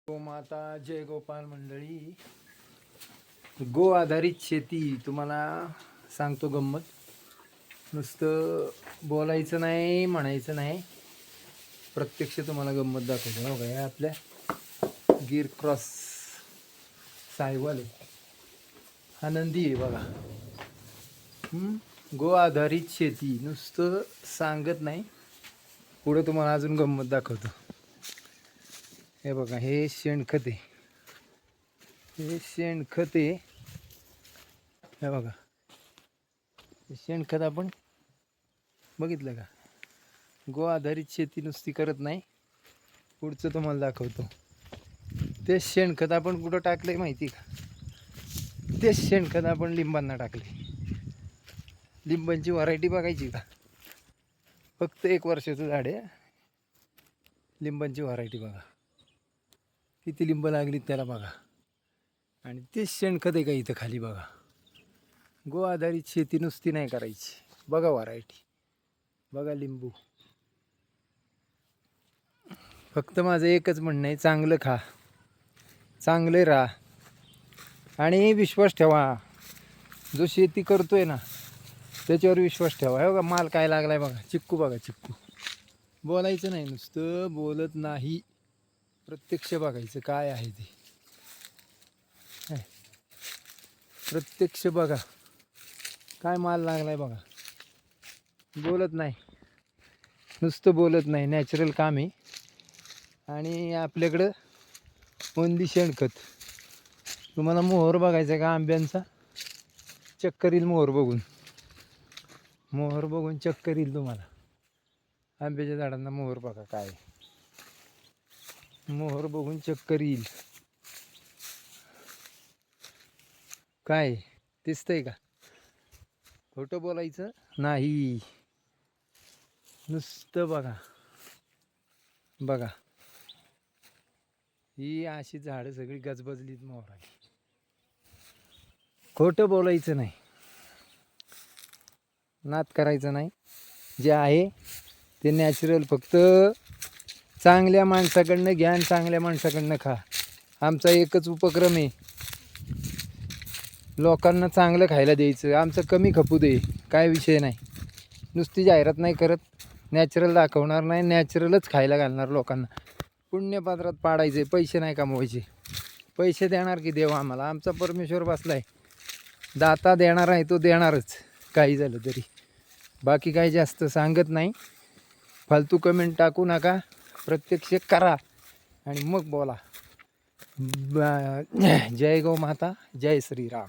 गोमाता जय गोपाल मंडळी. गो आधारित शेती तुम्हाला सांगतो गंमत. नुसतं बोलायचं नाही, म्हणायचं नाही, प्रत्यक्ष तुम्हाला गंमत दाखवतो. हो काय आपल्या गिर क्रॉस सायवाल आनंदी आहे बघा. गो आधारित शेती नुसतं सांगत नाही, पुढे तुम्हाला अजून गंमत दाखवतो. हे बघा, हे शेणखत आहे, हे शेणखत आहे. हे बघा, हे शेणखत आपण बघितलं का? गो आधारित शेती नुसती करत नाही, पुढचं तुम्हाला दाखवतो. ते शेणखत आपण कुठं टाकलंय माहिती का? ते शेणखत आपण लिंबांना टाकले. लिंबांची व्हरायटी बघायची का? फक्त 1 वर्षाचं झाड आहे. लिंबांची व्हरायटी बघा, किती लिंब लागली त्याला बघा. आणि ते शेणखत आहे का इथं खाली बघा. गो आधारित शेती नुसती नाही करायची. बघा व्हरायटी, बघा लिंबू. फक्त माझं एकच म्हणणं आहे, चांगलं खा, चांगले राहा आणि विश्वास ठेवा. जो शेती करतोय ना त्याच्यावर विश्वास ठेवा. हे बघा माल काय लागलाय बघा. चिक्कू बघा, चिक्कू. बोलायचं नाही, नुसतं बोलत नाही, प्रत्यक्ष बघायचं काय आहे ते. प्रत्यक्ष बघा काय माल लागलाय बघा. बोलत नाही, नुसतं बोलत नाही. नॅचरल काम आहे. आणि आपल्याकडं ओंदी शेणखत. तुम्हाला मोहर बघायचा का आंब्यांचा? चक्कर येईल मोहर बघून. मोहर बघून चक्कर येईल तुम्हाला. आंब्याच्या झाडांना मोहर बघा काय, मोहर बघून चक्कर येईल. काय दिसतंय का? खोटं बोलायचं नाही, नुसतं बघा. बघा ही अशी झाडं सगळी गजबजलीत मोहराची. खोटं बोलायचं नाही, नाद करायचं नाही. जे आहे ते नॅचरल. फक्त चांगल्या माणसाकडनं घ्या आणि चांगल्या माणसाकडनं खा. आमचा एकच उपक्रम आहे, लोकांना चांगलं खायला द्यायचं. आमचं कमी खपू दे, काय विषय नाही. नुसती जाहिरात नाही करत, नॅचरल दाखवणार नाही, नॅचरलच खायला घालणार लोकांना. पुण्यपात्रात पाडायचे, पैसे नाही कमवायचे. पैसे देणार की देव आम्हाला? आमचा परमेश्वर बसलाय, दाता देणार आहे, तो देणारच काही झालं तरी. बाकी काही जास्त सांगत नाही. फालतू कमेंट टाकू नका, प्रत्यक्ष करा आणि मग बोला. जय गौ माता, जय श्रीराम.